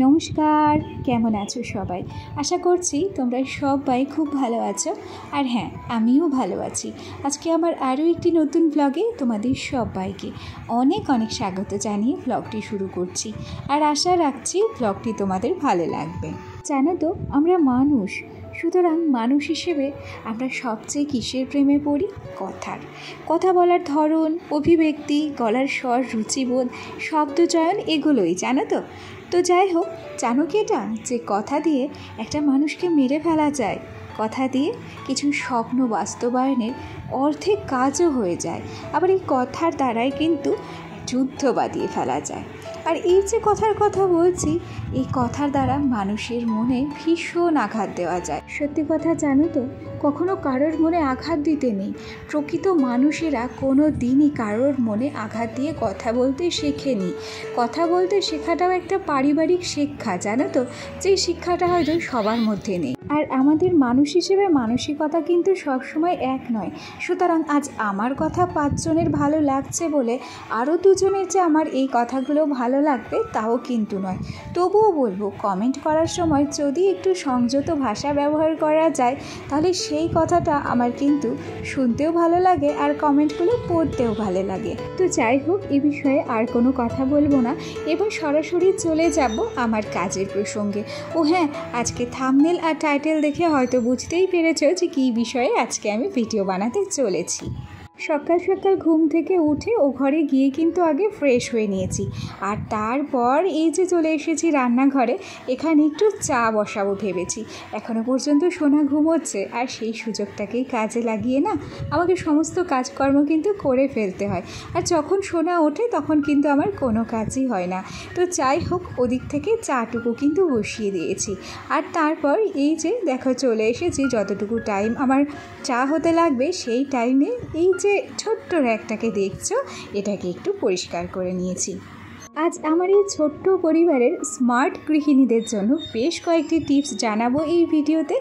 নমস্কার, কেমন আছো সবাই? আশা করছি তোমরা সবাই খুব ভালো আছো। আর হ্যাঁ, আমিও ভালো আছি। আজকে আমার আরও একটি নতুন ব্লগে তোমাদের সবাইকে অনেক অনেক স্বাগত জানিয়ে ব্লগটি শুরু করছি। আর আশা রাখছি ব্লগটি তোমাদের ভালো লাগবে। জানো তো, আমরা মানুষ, সুতরাং মানুষ হিসেবে আমরা সবচেয়ে কিসের প্রেমে পড়ি? কথা বলার ধরন, অভিব্যক্তি, গলার স্বর, রুচিবোধ, শব্দচয়ন, এগুলোই। জানো তো যাই হোক, জানো কি এটা যে কথা দিয়ে একটা মানুষকে মেরে ফেলা যায়? কথা দিয়ে কিছু স্বপ্ন বাস্তবায়নের অর্ধেক কাজও হয়ে যায়। আবার এই কথার দ্বারাই কিন্তু যুদ্ধ বাঁধিয়ে ফেলা যায়। আর এই যে কথার কথা বলছি, এই কথার দ্বারা মানুষের মনে ভীষণ আঘাত দেওয়া যায়। সত্যি কথা জানো তো, কখনো কারোর মনে আঘাত দিতে নেই। প্রকৃত মানুষেরা কোনো দিনই কারোর মনে আঘাত দিয়ে কথা বলতে শেখেনি। কথা বলতে শেখাটাও একটা পারিবারিক শিক্ষা, জানো তো, যে শিক্ষাটা হয়তো সবার মধ্যে নেই। আর আমাদের মানুষ হিসেবে মানসিকতা কিন্তু সবসময় এক নয়। সুতরাং আজ আমার কথা 5 জনের ভালো লাগছে বলে আরও 2 জনের যে আমার এই কথাগুলো ভালো লাগবে তাও কিন্তু নয়। তবুও বলবো, কমেন্ট করার সময় যদি একটু সংযত ভাষা ব্যবহার করা যায়, তাহলে সেই কথাটা আমার কিন্তু শুনতেও ভালো লাগে আর কমেন্টগুলো পড়তেও ভালো লাগে। তো যাই হোক, এ বিষয়ে আর কোনো কথা বলবো না। এবার সরাসরি চলে যাব আমার কাজের প্রসঙ্গে। ও হ্যাঁ, আজকে থাম্বনেল আর টাইটেল দেখে হয়তো বুঝতেই পেরেছো যে কী বিষয়ে আজকে আমি ভিডিও বানাতে চলেছি। সকাল সকাল ঘুম থেকে উঠে ও ঘরে গিয়ে কিন্তু আগে ফ্রেশ হয়ে নিয়েছি। আর তারপর এই যে চলে এসেছি রান্নাঘরে, এখানে একটু চা বসাবো ভেবেছি। এখনও পর্যন্ত সোনা ঘুমোচ্ছে, আর সেই সুযোগটাকেই কাজে লাগিয়ে না আমাকে সমস্ত কাজকর্ম কিন্তু করে ফেলতে হয়। আর যখন সোনা ওঠে তখন কিন্তু আমার কোনো কাজই হয় না। তো যাই হোক, ওদিক থেকে চাটুকু কিন্তু বসিয়ে দিয়েছি। আর তারপর এই যে দেখো চলে এসেছি, যতটুকু টাইম আমার চা হতে লাগবে সেই টাইমে এই যে ছোট্ট র্যাকটাকে দেখছো, এটাকে একটু পরিষ্কার করে নিয়েছি। আজ আমার এই ছোট্ট পরিবারের স্মার্ট গৃহিণীদের জন্য বেশ কয়েকটি টিপস জানাবো এই ভিডিওতে।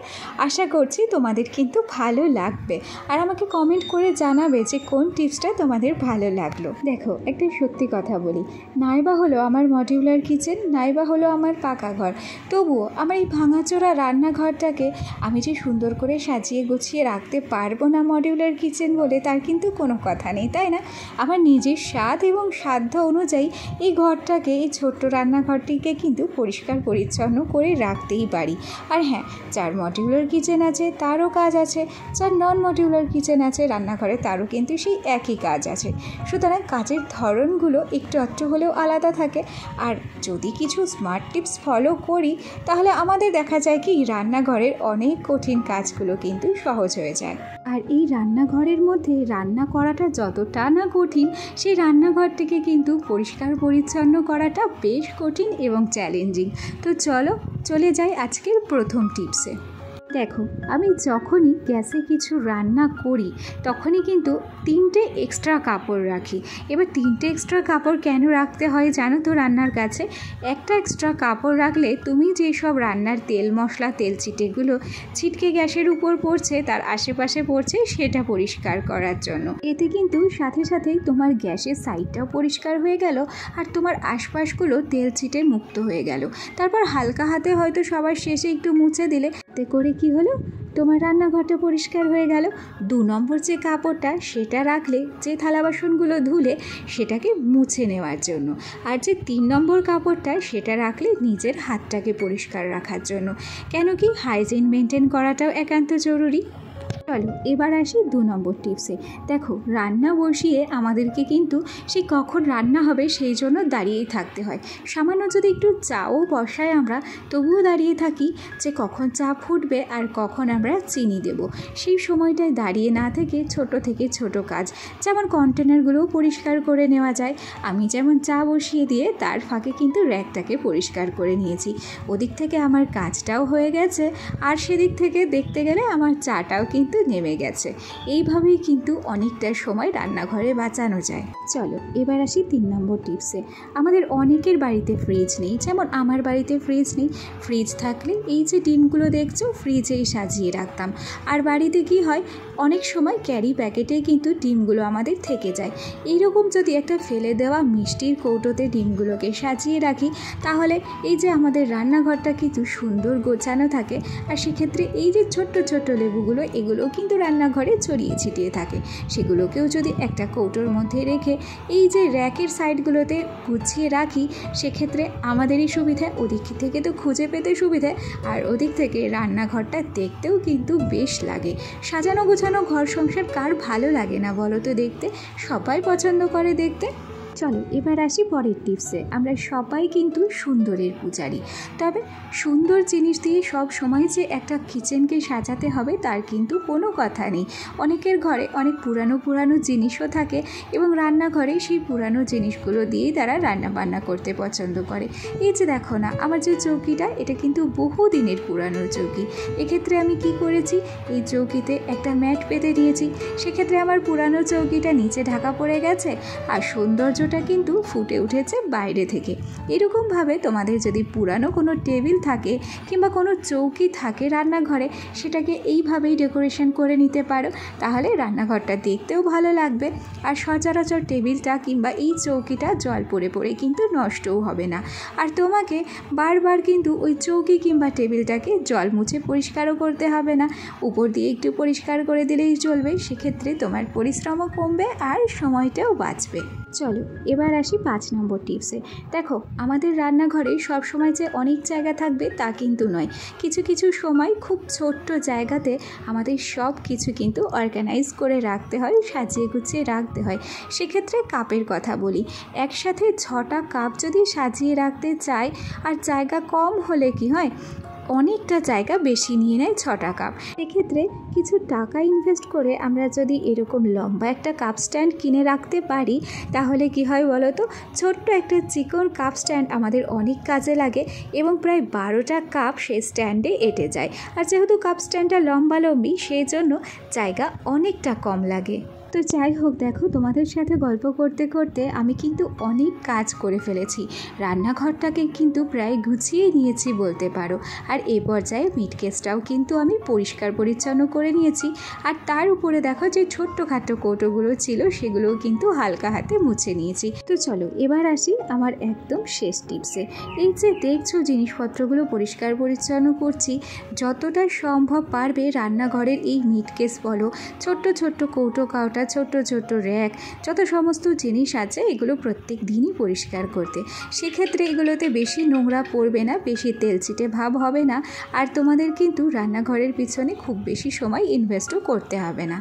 আশা করছি তোমাদের কিন্তু ভালো লাগবে, আর আমাকে কমেন্ট করে জানাবে যে কোন টিপসটা তোমাদের ভালো লাগলো। দেখো, একটা সত্যি কথা বলি, নাইবা হলো আমার মডিউলার কিচেন, নাইবা হলো আমার পাকা ঘর, তবুও আমার এই ভাঙাচোরা রান্নাঘরটাকে আমি যে সুন্দর করে সাজিয়ে গুছিয়ে রাখতে পারবো না মডিউলার কিচেন বলে, তার কিন্তু কোনো কথা নেই, তাই না? আমার নিজের স্বাদ এবং সাধ্য অনুযায়ী এই ঘরটাকে, এই ছোট্ট রান্নাঘরটিকে কিন্তু পরিষ্কার পরিচ্ছন্ন করে রাখতেই পারি। আর হ্যাঁ, যার মডিউলার কিচেন আছে তারও কাজ আছে, যার নন মডিউলার কিচেন আছে রান্নাঘরে তারও কিন্তু সেই একই কাজ আছে। সুতরাং কাজের ধরনগুলো একটু একটু হলেও আলাদা থাকে। আর যদি কিছু স্মার্ট টিপস ফলো করি, তাহলে আমাদের দেখা যায় কি রান্নাঘরের অনেক কঠিন কাজগুলো কিন্তু সহজ হয়ে যায়। আর এই রান্নাঘরের মধ্যে রান্না করাটা যতটা না কঠিন, সেই রান্নাঘরটিকে কিন্তু পরিষ্কার পরিচ্ছন্ন করাটা বেশ কঠিন এবং চ্যালেঞ্জিং। তো চলো চলে যাই আজকের প্রথম টিপসে। দেখো, আমি যখনই গ্যাসে কিছু রান্না করি তখনই কিন্তু 3টে এক্সট্রা কাপড় রাখি। এবার 3টে এক্সট্রা কাপড় কেন রাখতে হয় জানো তো? রান্নার কাছে একটা এক্সট্রা কাপড় রাখলে তুমি যেসব রান্নার তেল মশলা তেল ছিটেগুলো ছিটকে গ্যাসের উপর পড়ছে, তার আশেপাশে পড়ছে, সেটা পরিষ্কার করার জন্য। এতে কিন্তু সাথে সাথেই তোমার গ্যাসের সাইডটাও পরিষ্কার হয়ে গেল, আর তোমার আশপাশগুলো তেল ছিটে মুক্ত হয়ে গেল। তারপর হালকা হাতে হয়তো সবার শেষে একটু মুছে দিলে, এতে করে কি হলো, তোমার রান্নাঘরটা পরিষ্কার হয়ে গেল। 2 নম্বর যে কাপড়টা, সেটা রাখলে যে থালা বাসনগুলো ধুলে সেটাকে মুছে নেওয়ার জন্য। আর যে 3 নম্বর কাপড়টা, সেটা রাখলে নিজের হাতটাকে পরিষ্কার রাখার জন্য। কেন কি, হাইজিন মেনটেন করাটাও একান্ত জরুরি। চলো এবার আসি 2 নম্বর টিপসে। দেখো, রান্না বসিয়ে আমাদেরকে কিন্তু সেই কখন রান্না হবে সেই জন্য দাঁড়িয়েই থাকতে হয়। সামান্য যদি একটু চাও বসাই আমরা, তবুও দাঁড়িয়ে থাকি যে কখন চা ফুটবে আর কখন আমরা চিনি দেব। সেই সময়টায় দাঁড়িয়ে না থেকে ছোট কাজ, যেমন কন্টেনারগুলোও পরিষ্কার করে নেওয়া যায়। আমি যেমন চা বসিয়ে দিয়ে তার ফাঁকে কিন্তু র্যাকটাকে পরিষ্কার করে নিয়েছি। ওদিক থেকে আমার কাজটাও হয়ে গেছে, আর সেদিক থেকে দেখতে গেলে আমার চাটাও কিন্তু নেমে গেছে। এইভাবেই কিন্তু অনেকটা সময় রান্নাঘরে বাঁচানো যায়। চলো এবার আসি 3 নম্বর টিপসে। আমাদের অনেকের বাড়িতে ফ্রিজ নেই, যেমন আমার বাড়িতে ফ্রিজ নেই। ফ্রিজ থাকলে এই যে ডিমগুলো দেখছো ফ্রিজেই সাজিয়ে রাখতাম। আর বাড়িতে কি হয়, অনেক সময় ক্যারি প্যাকেটে কিন্তু ডিমগুলো আমাদের থেকে যায়। এইরকম যদি একটা ফেলে দেওয়া মিষ্টির কৌটোতে ডিমগুলোকে সাজিয়ে রাখি, তাহলে এই যে আমাদের রান্নাঘরটা কিন্তু সুন্দর গোছানো থাকে। আর সেক্ষেত্রে এই যে ছোট্ট ছোট্ট লেবুগুলো, এগুলোও কিন্তু রান্নাঘরে ছড়িয়ে ছিটিয়ে থাকে। সেগুলোকেও যদি একটা কৌটোর মধ্যে রেখে এই যে র্যাকের সাইডগুলোতে গুছিয়ে রাখি, সেক্ষেত্রে আমাদেরই সুবিধা, ওদিক থেকে তো খুঁজে পেতে সুবিধে, আর ওদিক থেকে রান্নাঘরটা দেখতেও কিন্তু বেশ লাগে। সাজানো গোছানো ঘর সংসার কার ভালো লাগে না বলো তো দেখতে? সবাই পছন্দ করে দেখতে। চলো এবার আসি পরের টিপসে। আমরা সবাই কিন্তু সুন্দরের পূজারী, তবে সুন্দর জিনিস দিয়ে সব সময় যে একটা কিচেনকে সাজাতে হবে তার কিন্তু কোনো কথা নেই। অনেকের ঘরে অনেক পুরানো জিনিসও থাকে এবং রান্নাঘরে সেই পুরানো জিনিসগুলো দিয়েই তারা রান্না বান্না করতে পছন্দ করে। এই যে দেখো না, আমার যে চৌকিটা, এটা কিন্তু বহু দিনের পুরানো চৌকি। এক্ষেত্রে আমি কি করেছি, এই চৌকিতে একটা ম্যাট পেতে দিয়েছি। সেক্ষেত্রে আমার পুরানো চৌকিটা নিচে ঢাকা পড়ে গেছে আর সৌন্দর্যটা কিন্তু ফুটে উঠেছে বাইরে থেকে। এরকমভাবে তোমাদের যদি পুরানো কোনো টেবিল থাকে কিংবা কোনো চৌকি থাকে রান্নাঘরে, সেটাকে এইভাবেই ডেকোরেশন করে নিতে পারো। তাহলে রান্নাঘরটা দেখতেও ভালো লাগবে, আর সচরাচর টেবিলটা কিংবা এই চৌকিটা জল পড়ে পড়ে কিন্তু নষ্টও হবে না। আর তোমাকে বারবার কিন্তু ওই চৌকি কিংবা টেবিলটাকে জল মুছে পরিষ্কারও করতে হবে না, উপর দিয়ে একটু পরিষ্কার করে দিলেই চলবে। সেক্ষেত্রে তোমার পরিশ্রমও কমবে আর সময়টাও বাঁচবে। চলো এবার আসি 5 নম্বর টিপসে। দেখো, আমাদের রান্নাঘরে সব সময় যে অনেক জায়গা থাকবে তা কিন্তু নয়। কিছু কিছু সময় খুব ছোট্ট জায়গাতে আমাদের সব কিছু কিন্তু অর্গানাইজ করে রাখতে হয়, সাজিয়ে গুছিয়ে রাখতে হয়। সেক্ষেত্রে কাপের কথা বলি। একসাথে 6টা কাপ যদি সাজিয়ে রাখতে চাই, আর জায়গা কম হলে কি হয়, অনেকটা জায়গা বেশি নিয়ে নেয় 6টা কাপ। সেক্ষেত্রে কিছু টাকা ইনভেস্ট করে আমরা যদি এরকম লম্বা একটা কাপ স্ট্যান্ড কিনে রাখতে পারি, তাহলে কি হয় বলো তো, ছোট্ট একটা চিকন কাপ স্ট্যান্ড আমাদের অনেক কাজে লাগে এবং প্রায় 12টা কাপ সেই স্ট্যান্ডে এঁটে যায়। আর যেহেতু কাপ স্ট্যান্ডটা লম্বি, সেই জন্য জায়গা অনেকটা কম লাগে। তো যাই হোক, দেখো তোমাদের সাথে গল্প করতে করতে আমি কিন্তু অনেক কাজ করে ফেলেছি। রান্নাঘরটাকে কিন্তু প্রায় গুছিয়ে নিয়েছি বলতে পারো। আর এ পর্যায়ে মিট কেসটাও কিন্তু আমি পরিষ্কার পরিচ্ছন্ন করে নিয়েছি। আর তার উপরে দেখো যে ছোট্টখাটো কৌটোগুলো ছিল, সেগুলোও কিন্তু হালকা হাতে মুছে নিয়েছি। তো চলো এবার আসি আমার একদম শেষ টিপসে। এই যে দেখছো জিনিসপত্রগুলো পরিষ্কার পরিচ্ছন্ন করছি, যতটা সম্ভব পারবে রান্নাঘরের এই মিট কেস বলো, ছোট্ট ছোট্ট কৌটো কাউটা, ছোট্ট ছোট্ট র্যাক, যত সমস্ত জিনিস আছে, এগুলো প্রত্যেক দিনই পরিষ্কার করতে। সেক্ষেত্রে এগুলোতে বেশি নোংরা পড়বে না, বেশি তেলচিটে ভাব হবে না, আর তোমাদের কিন্তু রান্নাঘরের পিছনে খুব বেশি সময় ইনভেস্টও করতে হবে না।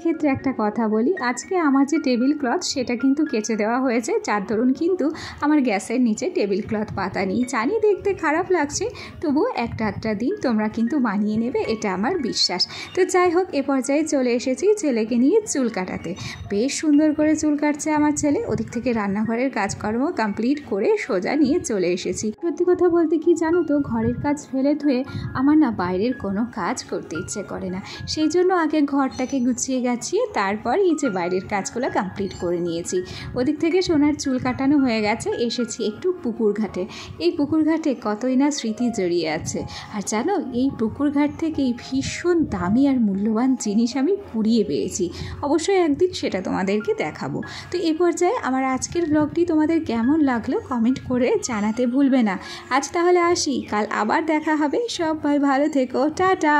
ক্ষেত্রে একটা কথা বলি, আজকে আমার যে টেবিল ক্লথ সেটা কিন্তু কেচে দেওয়া হয়েছে, যার দরুন কিন্তু আমার গ্যাসের নিচে টেবিল ক্লথ পাতা নেই। জানি দেখতে খারাপ লাগছে, তবুও একটা দিন তোমরা কিন্তু মানিয়ে নেবে, এটা আমার বিশ্বাস। তো যাই হোক, এ পর্যায়ে চলে এসেছি ছেলেকে নিয়ে চুল কাটাতে। বেশ সুন্দর করে চুল কাটছে আমার ছেলে। ওদিক থেকে রান্নাঘরের কাজকর্ম কমপ্লিট করে সোজা নিয়ে চলে এসেছি। সত্যি কথা বলতে কি জানো তো, ঘরের কাজ ফেলে ধুয়ে আমার না বাইরের কোনো কাজ করতে ইচ্ছে করে না। সেই জন্য আগে ঘরটাকে গুছিয়ে গাছিয়ে তারপর এই যে বাইরের কাজগুলো কমপ্লিট করে নিয়েছি। ওদিক থেকে সোনার চুল কাটানো হয়ে গেছে, এসেছি একটু পুকুর ঘাটে। এই পুকুর ঘাটে কতই না স্মৃতি জড়িয়ে আছে। আর জানো, এই পুকুর ঘাট থেকেই ভীষণ দামি আর মূল্যবান জিনিস আমি কুড়িয়ে পেয়েছি। অবশ্যই একদিন সেটা তোমাদেরকে দেখাবো। তো এ পর্যায়ে আমার আজকের ব্লগটি তোমাদের কেমন লাগলো কমেন্ট করে জানাতে ভুলবে না। আজ তাহলে আসি, কাল আবার দেখা হবে। সবাই ভালো থেকো, টাটা।